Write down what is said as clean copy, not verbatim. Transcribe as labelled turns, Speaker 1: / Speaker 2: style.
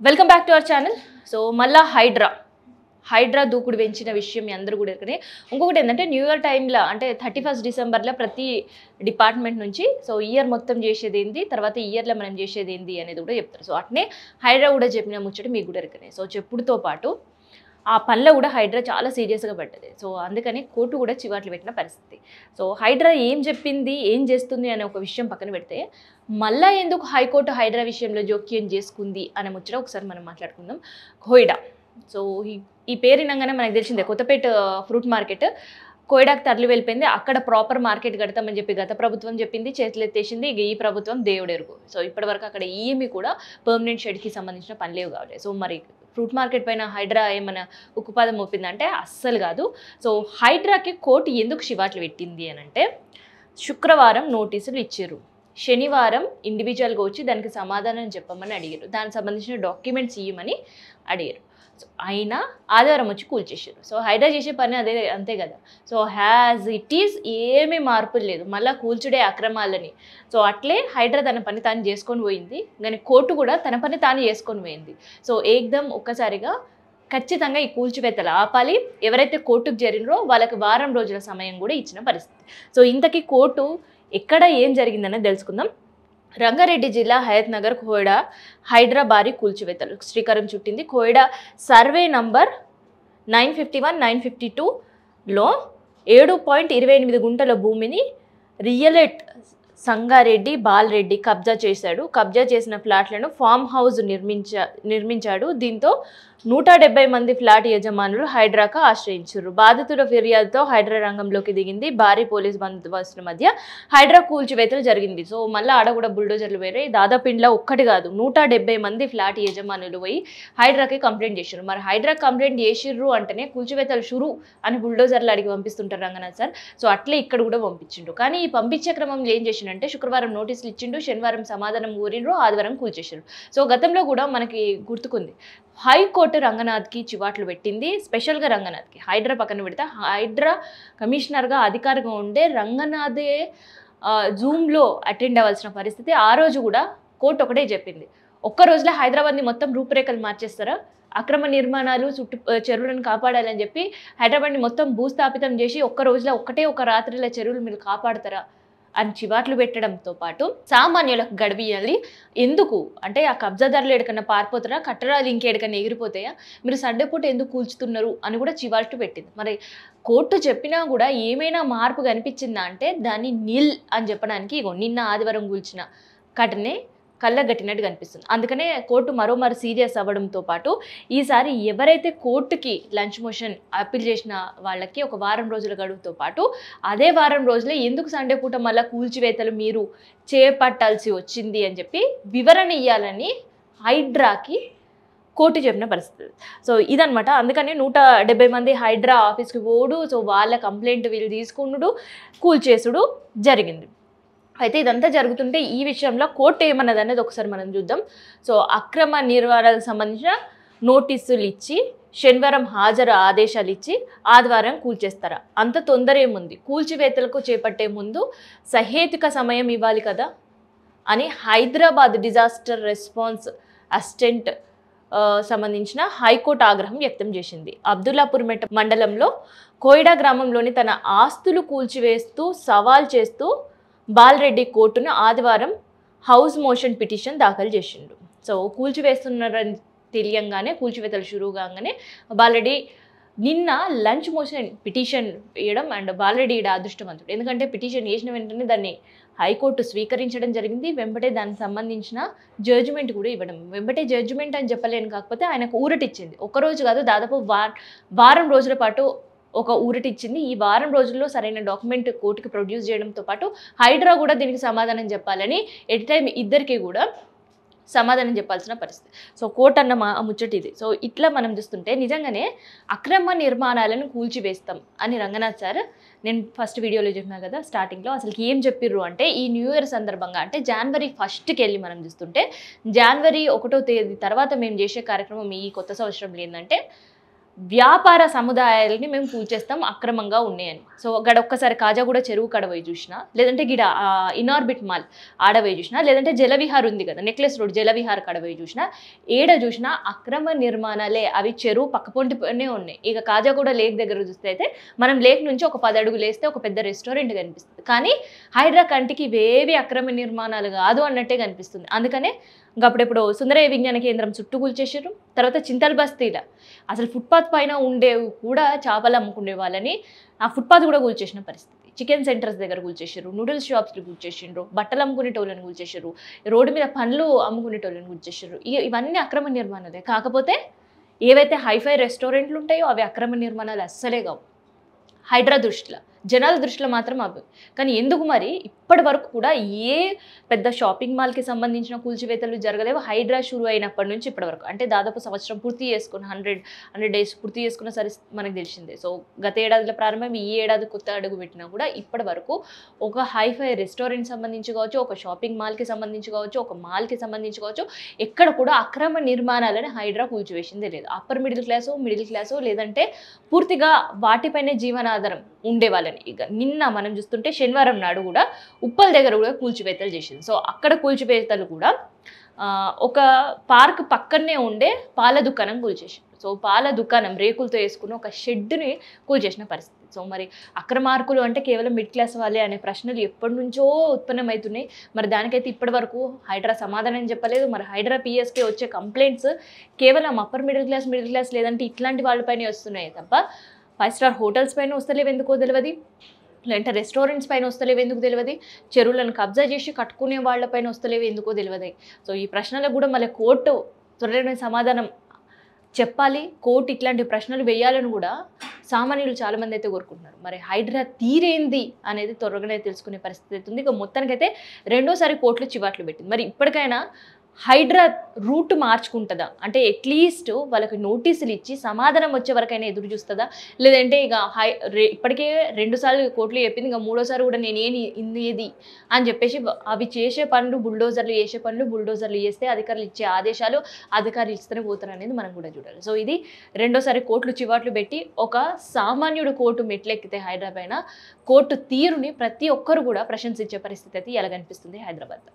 Speaker 1: Welcome back to our channel. So మళ్ళా హైడ్రా దూకుడు పెంచిన విషయం మీ అందరూ కూడా ఎక్కడే. ఇంకొకటి ఏంటంటే న్యూ ఇయర్ టైంలో అంటే 31 డిసెంబర్లో ప్రతి డిపార్ట్మెంట్ నుంచి సో ఇయర్ మొత్తం చేసేది ఏంది, తర్వాత ఇయర్లో మనం చేసేది ఏంది అనేది కూడా చెప్తారు. సో అట్నే హైడ్రా కూడా చెప్పిన ముచ్చట మీకు కూడా ఎక్కడే. సో చెప్పుడుతో పాటు ఆ పనిలో కూడా హైడ్రా చాలా సీరియస్గా పడ్డది. సో అందుకని కోర్టు కూడా చివాట్లు పెట్టిన పరిస్థితి. సో హైడ్రా ఏం చెప్పింది, ఏం చేస్తుంది అనే ఒక విషయం పక్కన పెడితే మళ్ళా ఎందుకు హైకోర్టు హైడ్రా విషయంలో జోక్యం చేసుకుంది అనే ముచ్చట ఒకసారి మనం మాట్లాడుకుందాం. కోయిడా. సో ఈ పేరు వినగానే మనకు తెలిసిందే, కొత్తపేట ఫ్రూట్ మార్కెట్ కోయిడాకు తరలి వెళ్ళిపోయింది. అక్కడ ప్రాపర్ మార్కెట్ కడతామని చెప్పి గత ప్రభుత్వం చెప్పింది, చేతులు ఎత్తేసింది. ఇక ఈ ప్రభుత్వం దేవుడెరుగు. సో ఇప్పటివరకు అక్కడ ఏమీ కూడా పర్మనెంట్ షెడ్కి సంబంధించిన పనిలేవు కావాలి. సో మరి ఫ్రూట్ మార్కెట్ పైన హైడ్రా ఏమైనా ఉక్కుపాదం మోపిందంటే అస్సలు కాదు. సో హైడ్రాకి కోర్టు ఎందుకు చివాట్లు పెట్టింది అని అంటే, శుక్రవారం నోటీసులు ఇచ్చారు, శనివారం ఇండివిజువల్గా వచ్చి దానికి సమాధానం చెప్పమని అడిగారు, దానికి సంబంధించిన డాక్యుమెంట్స్ ఇవ్వమని అడిగారు. సో అయినా ఆదివారం వచ్చి కూల్చేసారు. సో హైడ్రా చేసే పని అదే, అంతే కదా. సో హ్యాజ్ ఇట్ ఈస్ ఏమీ మార్పులు లేదు, మళ్ళీ కూల్చుడే అక్రమాలని. సో అట్లే హైడ్రా తన పని తాను చేసుకొని పోయింది, కానీ కోర్టు కూడా తన పని తాను చేసుకొని పోయింది. సో ఏకదమ్ ఒక్కసారిగా ఖచ్చితంగా ఈ కూల్చివేతలు ఆపాలి, ఎవరైతే కోర్టుకు చేరినరో వాళ్ళకి వారం రోజుల సమయం కూడా ఇచ్చిన పరిస్థితి. సో ఇంతకీ కోర్టు ఎక్కడ ఏం జరిగిందనేది తెలుసుకుందాం. రంగారెడ్డి జిల్లా హయత్ నగర్ కోయిడా హైడ్రా భారీ కూల్చివేతలు శ్రీకారం చుట్టింది. కోయిడా సర్వే నంబర్ 951, 952లో 7.28 గుంటల భూమిని రియలెట్ సంగారెడ్డి బాలరెడ్డి కబ్జా చేశాడు. కబ్జా చేసిన ఫ్లాట్లను ఫామ్ హౌస్ నిర్మించాడు. దీంతో 170 మంది ఫ్లాట్ యజమానులు హైడ్రాకు ఆశ్రయించారు. బాధితుల ఫిర్యాదుతో హైడ్రా రంగంలోకి దిగింది. భారీ పోలీస్ బందోబస్తుల మధ్య హైడ్రా కూల్చివేతలు జరిగింది. సో మళ్ళీ ఆడ కూడా బుల్డోజర్లు వేరే, దాదాపు ఇంట్లో ఒక్కటి కాదు 170 మంది ఫ్లాట్ యజమానులు పోయి హైడ్రాకి కంప్లైంట్ చేశారు. మరి హైడ్రా కంప్లైంట్ చేసిర్రు అంటేనే కూల్చివేతలు షురు అని బుల్డోజర్లు అడిగి పంపిస్తుంటారు రంగనాథ్ సార్. సో అట్లే ఇక్కడ కూడా పంపించిండు. కానీ ఈ పంపించే క్రమంలో ఏం చేసిండంటే, శుక్రవారం నోటీసులు ఇచ్చిండు, శనివారం సమాధానం కోరిండ్రు, ఆదివారం కూల్చేసారు. సో గతంలో కూడా మనకి గుర్తుకుంది, హైకోర్టు రంగనాథ్కి చివాట్లు పెట్టింది. స్పెషల్గా రంగనాథ్కి, హైడ్రా పక్కన పెడితే హైడ్రా కమిషనర్గా అధికారిగా ఉండే రంగనాథే జూమ్లో అటెండ్ అవ్వాల్సిన పరిస్థితి. ఆ రోజు కూడా కోర్టు ఒకటే చెప్పింది, ఒక్క రోజులో హైదరాబాద్ని మొత్తం రూపురేఖలు మార్చేస్తారా, అక్రమ నిర్మాణాలు చెరువులను కాపాడాలని చెప్పి హైదరాబాద్ని మొత్తం భూస్థాపితం చేసి ఒక్క రోజులో ఒక రాత్రిలో చెరువులు మీరు కాపాడతారా అని చివాట్లు పెట్టడంతో పాటు సామాన్యులకు గడిపియాలి. ఎందుకు అంటే ఆ కబ్జాదారులు ఎక్కడన్నా పారిపోతారా, కట్టడాలు ఇంకెక్కడికన్నా ఎగిరిపోతాయా, మీరు సండే పూట ఎందుకు కూల్చుతున్నారు అని కూడా చివాట్లు పెట్టింది. మరి కోర్టు చెప్పినా కూడా ఏమైనా మార్పు కనిపించిందా అంటే దాన్ని నిల్ అని చెప్పడానికి ఇగో నిన్న ఆదివారం కూల్చిన ఘటనే కళ్ళగట్టినట్టు కనిపిస్తుంది. అందుకనే కోర్టు మరోమారు సీరియస్ అవ్వడంతో పాటు ఈసారి ఎవరైతే కోర్టుకి లంచ్ మోషన్ అప్పీల్ చేసిన వాళ్ళకి ఒక వారం రోజుల గడువుతో పాటు అదే వారం రోజులే ఎందుకు సండే పూట మళ్ళీ కూల్చివేతలు మీరు చేపట్టాల్సి వచ్చింది అని చెప్పి వివరణ ఇవ్వాలని హైడ్రాకి కోర్టు చెప్పిన పరిస్థితి. సో ఇదనమాట. అందుకని 170 మంది హైడ్రా ఆఫీస్కి పోడు, సో వాళ్ళ కంప్లైంట్ వీళ్ళు తీసుకున్నాడు, కూల్చేసుడు జరిగింది. అయితే ఇదంతా జరుగుతుంటే ఈ విషయంలో కోర్టు ఏమన్నది అనేది ఒకసారి మనం చూద్దాం. సో అక్రమ నిర్వహణకు సంబంధించిన నోటీసులు ఇచ్చి శనివారం హాజరు ఆదేశాలు ఇచ్చి ఆదివారం కూల్చేస్తారా, అంత తొందర ఏముంది, కూల్చివేతలకు చేపట్టే ముందు సహేతుక సమయం ఇవ్వాలి కదా అని హైదరాబాద్ డిజాస్టర్ రెస్పాన్స్ అసిస్టెంట్ సంబంధించిన హైకోర్టు ఆగ్రహం వ్యక్తం చేసింది. అబ్దుల్లాపూర్ మండలంలో కోయిడా గ్రామంలోని తన ఆస్తులు కూల్చివేస్తూ సవాల్ చేస్తూ బాలరెడ్డి కోర్టును ఆదివారం హౌస్ మోషన్ పిటిషన్ దాఖలు చేసిండు. సో కూల్చివేస్తున్నారని తెలియంగానే, కూల్చివేతలు షురూ కాగానే బాలరెడ్డి నిన్న లంచ్ మోషన్ పిటిషన్ వేయడం, అండ్ బాలరెడ్డి ఈడ అదృష్టవంతుడు, ఎందుకంటే పిటిషన్ వేసిన వెంటనే దాన్ని హైకోర్టు స్వీకరించడం జరిగింది. వెంబటే దానికి సంబంధించిన జడ్జిమెంట్ కూడా ఇవ్వడం, వెంబటే జడ్జిమెంట్ అని చెప్పలేను, కాకపోతే ఆయనకు ఊరటిచ్చింది. ఒక్కరోజు కాదు, దాదాపు వారం రోజుల పాటు ఒక ఊరటిచ్చింది. ఈ వారం రోజుల్లో సరైన డాక్యుమెంట్ కోర్టుకి ప్రొడ్యూస్ చేయడంతో పాటు హైడ్రా కూడా దీనికి సమాధానం చెప్పాలని ఎట్ టైం ఇద్దరికి కూడా సమాధానం చెప్పాల్సిన పరిస్థితి. సో కోర్టు అన్న ముచ్చట ఇది. సో ఇట్లా మనం చూస్తుంటే నిజంగానే అక్రమ నిర్మాణాలను కూల్చివేస్తాం అని రంగనాథ్ సార్, నేను ఫస్ట్ వీడియోలో చెప్పినా కదా స్టార్టింగ్లో, అసలు ఏం చెప్పిర్రు అంటే ఈ న్యూ ఇయర్ సందర్భంగా అంటే జనవరి 1కి వెళ్ళి మనం చూస్తుంటే జనవరి 1వ తేదీ తర్వాత మేము చేసే కార్యక్రమం ఈ కొత్త సంవత్సరంలో ఏంటంటే వ్యాపార సముదాయాలని మేము కూల్చేస్తాం అక్రమంగా ఉన్నాయని. సో గడ ఒక్కసారి కాజాగూడ చెరువు కడ పోయి చూసినా, లేదంటే గిడ ఇనార్బిట్ మాల్ ఆడ పోయి చూసినా, లేదంటే జలవిహార్ ఉంది కదా నెక్లెస్ రోడ్ జలవిహార్ కడ పోయి చూసినా, ఏడ చూసినా అక్రమ నిర్మాణాలే. అవి చెరువు పక్కపొంటినే ఉన్నాయి. ఇక కాజాగూడ లేక్ దగ్గర చూస్తే అయితే మనం లేక్ నుంచి ఒక 10 అడుగులు వేస్తే ఒక పెద్ద రెస్టారెంట్ కనిపిస్తుంది. కానీ హైడ్రా కంటికి ఇవేవి అక్రమ నిర్మాణాలు కాదు అన్నట్టే కనిపిస్తుంది. అందుకనే అప్పుడెప్పుడు సుందరయ్య విజ్ఞాన కేంద్రం చుట్టూ కూల్చేసారు. తర్వాత చింతల్ బస్తీల అసలు ఫుట్పాత్ పైన ఉండేవి కూడా చేపలు అమ్ముకునే వాళ్ళని ఆ ఫుట్పాత్ కూడా కూల్చేసిన పరిస్థితి. చికెన్ సెంటర్స్ దగ్గర కూల్చేసారు, నూడిల్స్ షాప్స్లు కూల్చేసిండ్రు, బట్టలు అమ్ముకునేటోళ్ళని కూల్చేసారు, రోడ్డు మీద పండ్లు అమ్ముకునేటోళ్ళని కూల్చేసారు. ఇవన్నీ అక్రమ నిర్మాణాలే. కాకపోతే ఏవైతే హైఫై రెస్టారెంట్లు ఉంటాయో అవి అక్రమ నిర్మాణాలు అస్సలే కావు హైడ్రా దృష్టిలో. జనాల దృష్టిలో మాత్రం అవి. కానీ ఎందుకు మరి ఇప్పటి వరకు కూడా ఏ పెద్ద షాపింగ్ మాల్కి సంబంధించిన కూల్చివేతలు జరగలేవు హైడ్రా షురు అయినప్పటి నుంచి ఇప్పటి వరకు. అంటే దాదాపు సంవత్సరం పూర్తి చేసుకుని 100 డేస్ పూర్తి చేసుకున్న సరే మనకు తెలిసిందే. సో గత ఏడాదిలో ప్రారంభం ఈ ఏడాది కొత్త అడుగు పెట్టినా కూడా ఇప్పటి వరకు ఒక హైఫై రెస్టారెంట్ సంబంధించి కావచ్చు, ఒక షాపింగ్ మాల్కి సంబంధించి కావచ్చు, ఒక మాల్కి సంబంధించి కావచ్చు, ఎక్కడ కూడా అక్రమ నిర్మాణాలని హైడ్రా కూల్చివేసిందే లేదు. అప్పర్ మిడిల్ క్లాసు లేదంటే పూర్తిగా వాటిపైనే జీవనాధారం ఉండేవాళ్ళని. ఇక నిన్న మనం చూస్తుంటే శనివారం నాడు కూడా ఉప్పల్ దగ్గర కూడా కూల్చివేతలు చేసింది. సో అక్కడ కూల్చివేతలు కూడా ఒక పార్క్ పక్కనే ఉండే పాల దుకాణం కూల్చేసింది. సో పాల దుకాణం రేకులతో వేసుకుని ఒక షెడ్ని కూల్చేసిన పరిస్థితి. సో మరి అక్రమార్కులు అంటే కేవలం మిడిల్ క్లాస్ వాళ్ళే అనే ప్రశ్నలు ఎప్పటి నుంచో ఉత్పన్నమవుతున్నాయి. మరి దానికైతే ఇప్పటి వరకు హైడ్రా సమాధానం చెప్పలేదు. మరి హైడ్రా పిఎస్కే వచ్చే కంప్లైంట్స్ కేవలం అప్పర్ మిడిల్ క్లాస్ లేదంటే ఇట్లాంటి వాళ్ళపైనే వస్తున్నాయి తప్ప 5 స్టార్ హోటల్స్ పైన వస్తలేవు ఎందుకో తెలియదు, లేదంటే రెస్టారెంట్స్ పైన వస్తలేవు ఎందుకు తెలియదు, చెరువులను కబ్జా చేసి కట్టుకునే వాళ్ళపైన వస్తలేవు ఎందుకో తెలియదు. సో ఈ ప్రశ్నలకు కూడా మళ్ళీ కోర్టు త్వరలోనే సమాధానం చెప్పాలి. కోర్టు ఇట్లాంటి ప్రశ్నలు వేయాలని కూడా సామాన్యులు చాలామంది అయితే కోరుకుంటున్నారు. మరి హైడ్రా తీరేంది అనేది త్వరగానే తెలుసుకునే పరిస్థితి ఉంది. ఇక మొత్తానికైతే రెండోసారి కోర్టులు చివాట్లు పెట్టింది. మరి ఇప్పటికైనా హైడ్రా రూట్ మార్చుకుంటుందా, అంటే అట్లీస్ట్ వాళ్ళకి నోటీసులు ఇచ్చి సమాధానం వచ్చే వరకైనా ఎదురు చూస్తుందా, లేదంటే ఇక ఇప్పటికే 2 సార్లు కోర్టులు చెప్పింది, ఇక 3ఓసారి కూడా నేనేది ఇందేది అని చెప్పేసి అవి చేసే పనులు బుల్డోజర్లు చేస్తే అధికారులు ఇచ్చే ఆదేశాలు అధికారులు ఇస్తూనే పోతారు అనేది మనం కూడా చూడాలి. సో ఇది రెండోసారి కోర్టులు చివాట్లు పెట్టి ఒక సామాన్యుడు కోర్టు మెట్లెక్కితే హైడ్రా పైన కోర్టు తీరుని ప్రతి ఒక్కరు కూడా ప్రశంసించే పరిస్థితి అయితే ఎలా కనిపిస్తుంది హైదరాబాద్లో.